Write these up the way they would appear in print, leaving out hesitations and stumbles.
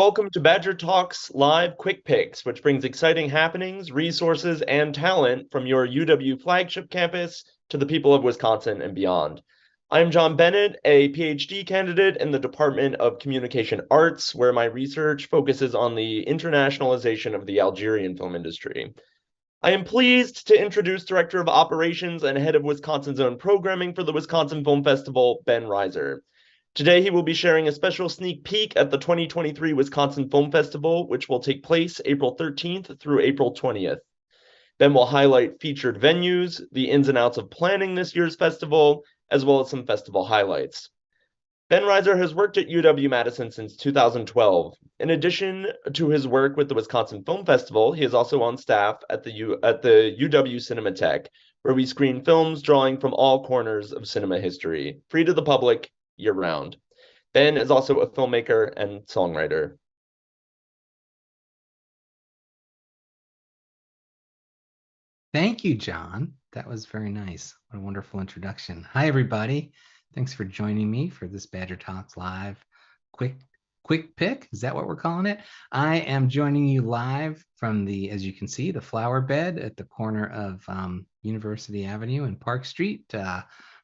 welcome to Badger Talks Live Quick Picks, which brings exciting happenings, resources, and talent from your UW flagship campus to the people of Wisconsin and beyond. I'm John Bennett, a PhD candidate in the Department of Communication Arts, where my research focuses on the internationalization of the Algerian film industry. I am pleased to introduce Director of Operations and Head of Wisconsin Zone Programming for the Wisconsin Film Festival, Ben Reiser. Today, he will be sharing a special sneak peek at the 2023 Wisconsin Film Festival, which will take place April 13th through April 20th. Ben will highlight featured venues, the ins and outs of planning this year's festival, as well as some festival highlights. Ben Reiser has worked at UW-Madison since 2012. In addition to his work with the Wisconsin Film Festival, he is also on staff at the UW Cinematheque, where we screen films drawing from all corners of cinema history, free to the public, year-round. Ben is also a filmmaker and songwriter. Thank you, John. That was very nice. What a wonderful introduction. Hi, everybody. Thanks for joining me for this Badger Talks Live quick pick. Is that what we're calling it? I am joining you live from the, as you can see, the flower bed at the corner of University Avenue and Park Street,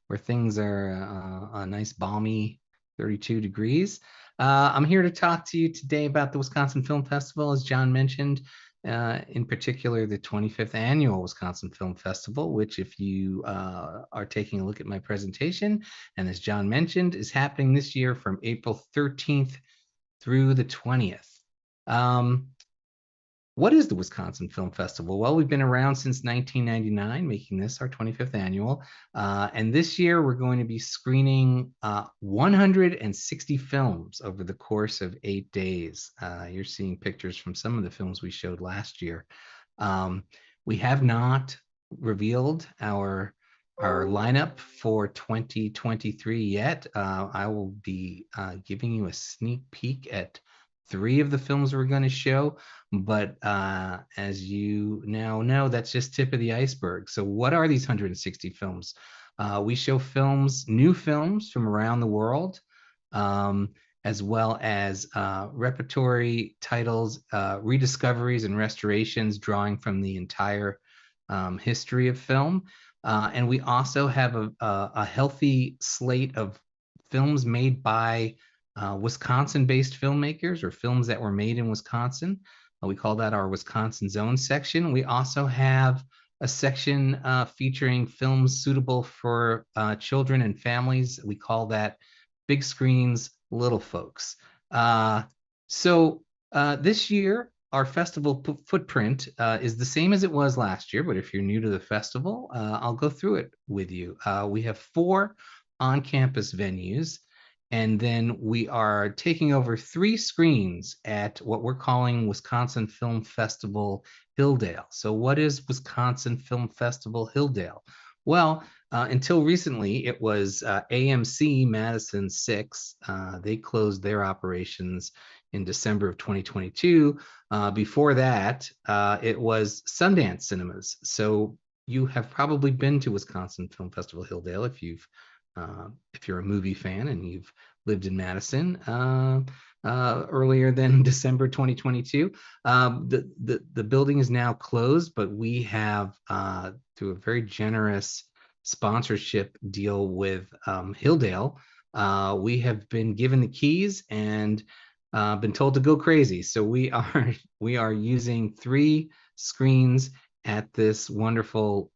where things are a nice balmy 32 degrees. I'm here to talk to you today about the Wisconsin Film Festival, as John mentioned. In particular, the 25th annual Wisconsin Film Festival, which if you are taking a look at my presentation, and as John mentioned, is happening this year from April 13th through the 20th. What is the Wisconsin Film Festival? Well, we've been around since 1999, making this our 25th annual. And this year, we're going to be screening 160 films over the course of 8 days. You're seeing pictures from some of the films we showed last year. We have not revealed our lineup for 2023 yet. I will be giving you a sneak peek at 3 of the films we're going to show, but as you now know, that's just tip of the iceberg. So what are these 160 films? We show films, new films from around the world, as well as repertory titles, rediscoveries and restorations drawing from the entire history of film. And we also have a healthy slate of films made by Wisconsin-based filmmakers, or films that were made in Wisconsin. We call that our Wisconsin Zone section. We also have a section featuring films suitable for children and families. We call that Big Screens, Little Folks. So this year, our festival footprint is the same as it was last year, but if you're new to the festival, I'll go through it with you. We have 4 on-campus venues. And then we are taking over 3 screens at what we're calling Wisconsin Film Festival Hilldale. So what is Wisconsin Film Festival Hilldale? Well, until recently, it was AMC Madison 6. They closed their operations in December of 2022. Before that, it was Sundance Cinemas. So you have probably been to Wisconsin Film Festival Hilldale if you're a movie fan and you've lived in Madison earlier than December 2022. The building is now closed, but we have, through a very generous sponsorship deal with Hilldale, we have been given the keys and been told to go crazy. So we are using 3 screens at this wonderful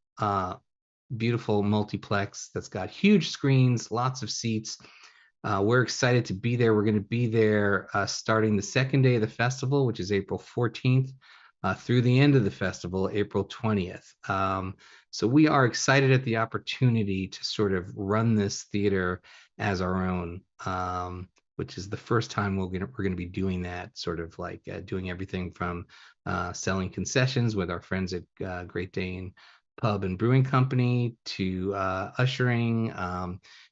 beautiful multiplex that's got huge screens, lots of seats. We're excited to be there. We're going to be there starting the second day of the festival, which is April 14th, through the end of the festival, April 20th. So we are excited at the opportunity to sort of run this theater as our own, which is the first time we're going to be doing that, sort of like doing everything from selling concessions with our friends at Great Dane Pub and Brewing Company to ushering,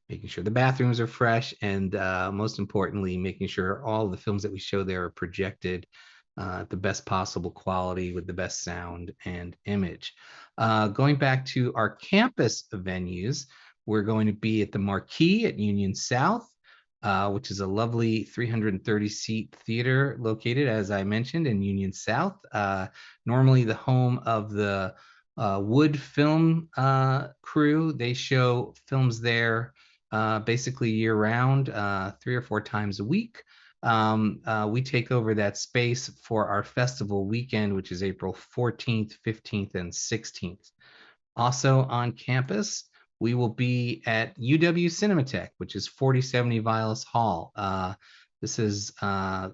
making sure the bathrooms are fresh, and most importantly, making sure all the films that we show there are projected at the best possible quality with the best sound and image. Going back to our campus venues, we're going to be at the Marquee at Union South. which is a lovely 330-seat theater located, as I mentioned, in Union South. Normally the home of the Wood Film crew. They show films there basically year-round, 3 or 4 times a week. We take over that space for our festival weekend, which is April 14th, 15th, and 16th. Also on campus, we will be at UW Cinematheque, which is 4070 Vilas Hall. This is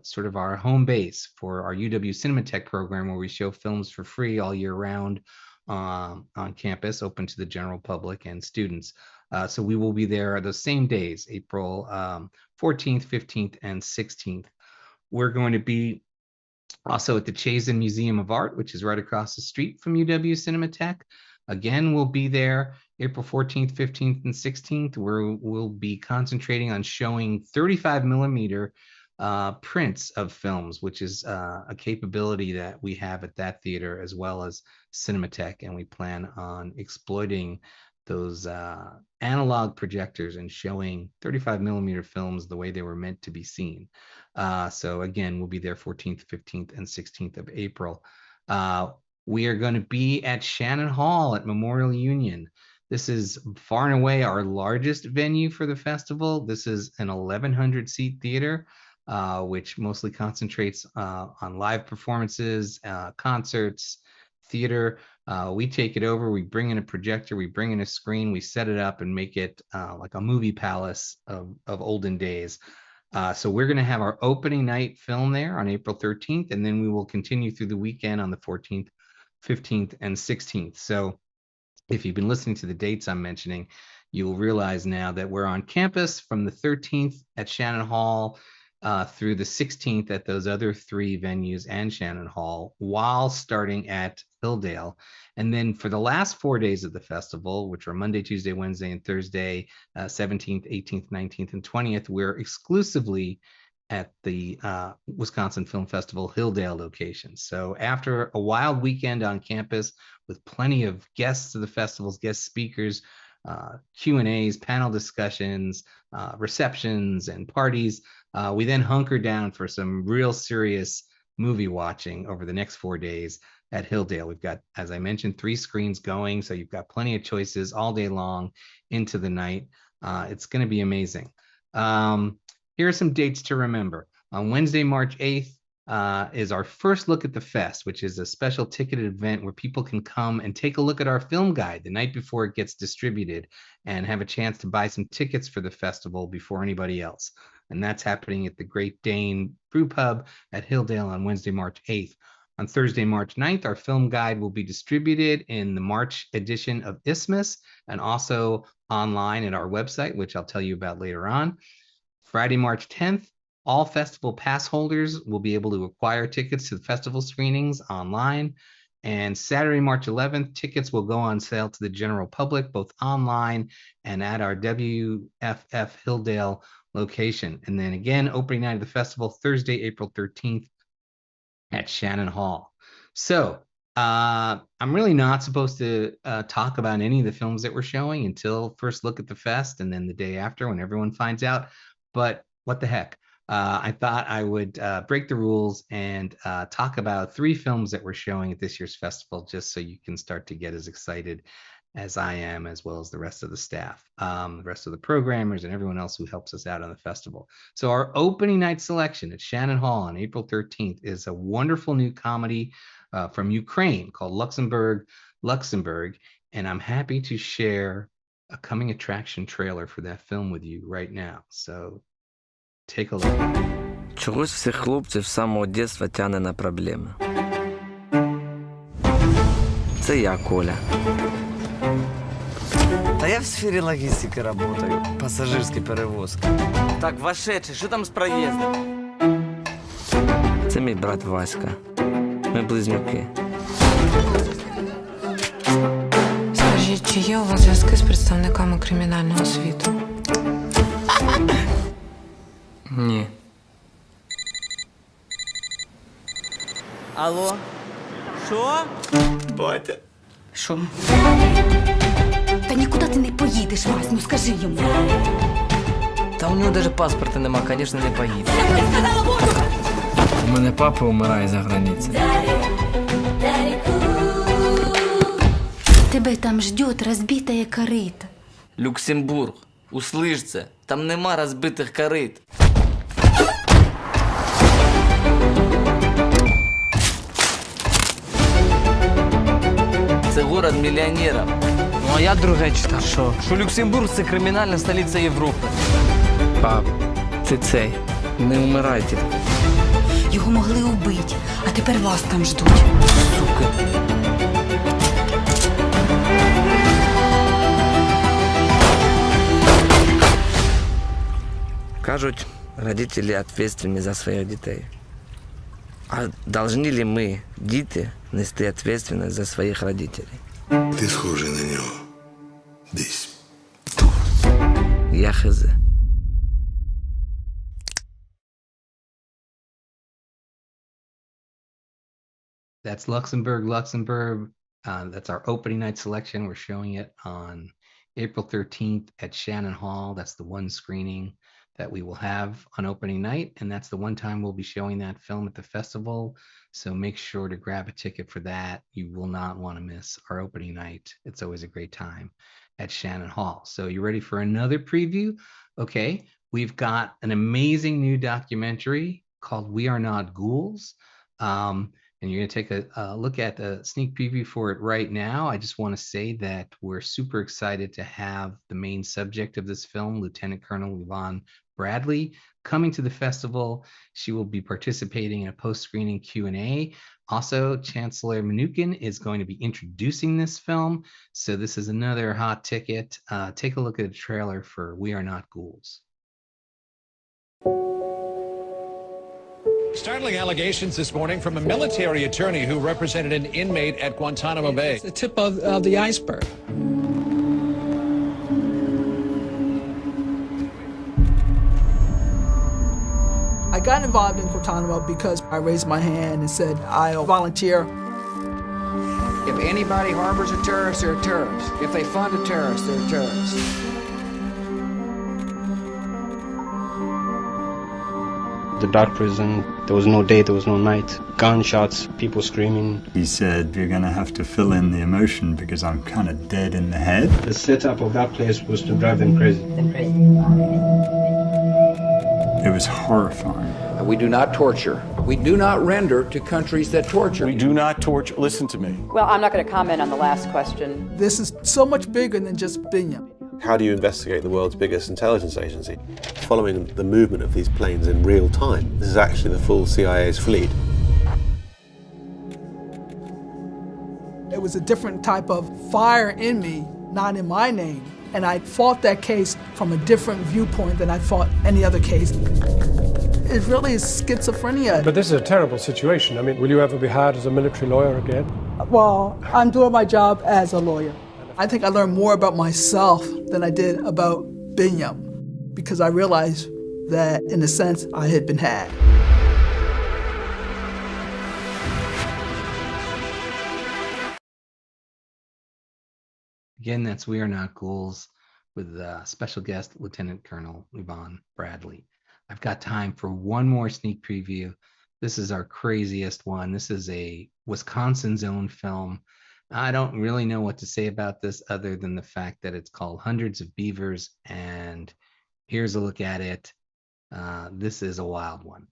sort of our home base for our UW Cinematheque program, where we show films for free all year round on campus, open to the general public and students. So we will be there those same days, April 14th, 15th, and 16th. We're going to be also at the Chazen Museum of Art, which is right across the street from UW Cinematheque. Again, we'll be there April 14th, 15th, and 16th, where we'll be concentrating on showing 35 millimeter prints of films, which is a capability that we have at that theater as well as Cinematheque, and we plan on exploiting those analog projectors and showing 35 millimeter films the way they were meant to be seen. So again, we'll be there 14th, 15th, and 16th of April. We are going to be at Shannon Hall at Memorial Union. This is far and away our largest venue for the festival. This is an 1,100-seat theater, which mostly concentrates on live performances, concerts, theater. We take it over, we bring in a projector, we bring in a screen, we set it up and make it like a movie palace of olden days. So we're going to have our opening night film there on April 13th, and then we will continue through the weekend on the 14th, 15th, and 16th. So if you've been listening to the dates I'm mentioning, you'll realize now that we're on campus from the 13th at Shannon Hall through the 16th at those other 3 venues and Shannon Hall, while starting at Hilldale. And then for the last 4 days of the festival, which are Monday, Tuesday, Wednesday, and Thursday, 17th, 18th, 19th, and 20th, we're exclusively at the Wisconsin Film Festival Hilldale location. So after a wild weekend on campus with plenty of guests of the festivals, guest speakers, Q&As, panel discussions, receptions, and parties, we then hunker down for some real serious movie watching over the next 4 days at Hilldale. We've got, as I mentioned, 3 screens going, so you've got plenty of choices all day long into the night. It's going to be amazing. Here are some dates to remember. On Wednesday, March 8th, is our first look at the fest, which is a special ticketed event where people can come and take a look at our film guide the night before it gets distributed and have a chance to buy some tickets for the festival before anybody else. And that's happening at the Great Dane Brew Pub at Hilldale on Wednesday, March 8th. On Thursday, March 9th, our film guide will be distributed in the March edition of Isthmus and also online at our website, which I'll tell you about later on. Friday, March 10th, all festival pass holders will be able to acquire tickets to the festival screenings online. And Saturday, March 11th, tickets will go on sale to the general public, both online and at our WFF Hilldale location. And then again, opening night of the festival, Thursday, April 13th at Shannon Hall. So I'm really not supposed to talk about any of the films that we're showing until first look at the fest and then the day after when everyone finds out. But what the heck? I thought I would break the rules and talk about 3 films that we're showing at this year's festival, just so you can start to get as excited as I am, as well as the rest of the staff, the rest of the programmers, and everyone else who helps us out on the festival. So our opening night selection at Shannon Hall on April 13th is a wonderful new comedy from Ukraine called Luxembourg. And I'm happy to share a coming attraction trailer for that film with you right now. So take a look. Чогось всіх хлопців з самого дитинства тягне на проблеми. Це я, Коля. Та я в сфері логістики працюю, пасажирські перевозки. Так, вошедший, що там з проїздом? Це мій брат Васька. Ми близнюки. Скажіть, чи є у вас зв'язки з представниками кримінального світу? Ні. Алло? Що? Батя. Що? Та нікуди ти не поїдеш, Вась, ну скажи йому. Та у нього навіть паспорта нема, звісно, не поїде. У мене папа умирає за границей. Тебе там ждет разбитая корыта. Люксембург, услиш це, там нема розбитих корит. Це город мільйонерів. Ну а я друге читав. Що Люксембург це кримінальна столиця Європи. Пап, ти цей, не вмирайте. Його могли убити, а тепер вас там ждуть. Сука. Кажуть, родителі відповідальні за своїх дітей. А повинні ли ми, діти, нести відповідальність за своїх родителей? Ти схожий на нього. Десь. Я хз. That's Luxembourg. That's our opening night selection. We're showing it on April 13th at Shannon Hall. That's the one screening that we will have on opening night. And that's the one time we'll be showing that film at the festival. So make sure to grab a ticket for that. You will not want to miss our opening night. It's always a great time at Shannon Hall. So you ready for another preview? Okay, we've got an amazing new documentary called We Are Not Ghouls. And you're going to take a look at the sneak preview for it right now. I just want to say that we're super excited to have the main subject of this film, Lieutenant Colonel Yvonne Bradley, coming to the festival. She will be participating in a post-screening Q&A. Also, Chancellor Mnuchin is going to be introducing this film. So this is another hot ticket. Take a look at the trailer for We Are Not Ghouls. Startling allegations this morning from a military attorney who represented an inmate at Guantanamo Bay. It's the tip of the iceberg. I got involved in Guantanamo because I raised my hand and said, I'll volunteer. If anybody harbors a terrorist, they're a terrorist. If they fund a terrorist, they're a terrorist. The dark prison, there was no day, there was no night. Gunshots, people screaming. He said, you're gonna have to fill in the emotion because I'm kind of dead in the head. The setup of that place was to drive them crazy. It was horrifying. We do not torture. We do not render to countries that torture. We do not torture. Listen to me. Well, I'm not going to comment on the last question. This is so much bigger than just Binyam. How do you investigate the world's biggest intelligence agency? Following the movement of these planes in real time. This is actually the full CIA's fleet. It was a different type of fire in me, not in my name. And I fought that case from a different viewpoint than I fought any other case. It really is schizophrenia. But this is a terrible situation. I mean, will you ever be hired as a military lawyer again? Well, I'm doing my job as a lawyer. I think I learned more about myself than I did about Binyam, because I realized that, in a sense, I had been had. Again, that's We Are Not Ghouls with special guest Lieutenant Colonel Yvonne Bradley. I've got time for one more sneak preview. This is our craziest one. This is a Wisconsin's own film. I don't really know what to say about this other than the fact that it's called Hundreds of Beavers, and here's a look at it. This is a wild one.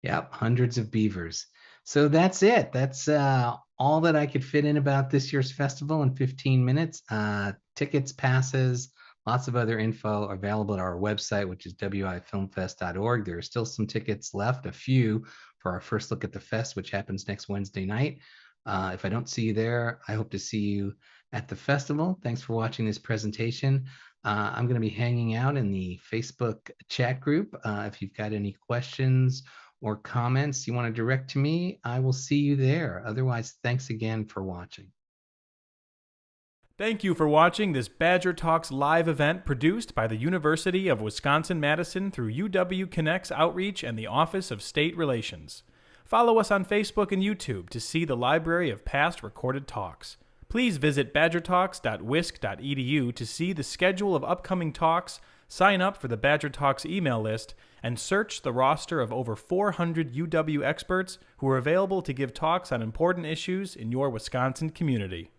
Yep, hundreds of beavers. So that's it. That's all that I could fit in about this year's festival in 15 minutes. Tickets, passes, lots of other info are available at our website, which is wifilmfest.org. There are still some tickets left, a few, for our first look at the fest, which happens next Wednesday night. If I don't see you there, I hope to see you at the festival. Thanks for watching this presentation. I'm going to be hanging out in the Facebook chat group. If you've got any questions or comments you want to direct to me, I will see you there. Otherwise, thanks again for watching. Thank you for watching this Badger Talks live event produced by the University of Wisconsin-Madison through UW Connect's outreach and the Office of State Relations. Follow us on Facebook and YouTube to see the library of past recorded talks. Please visit badgertalks.wisc.edu to see the schedule of upcoming talks, sign up for the Badger Talks email list, and search the roster of over 400 UW experts who are available to give talks on important issues in your Wisconsin community.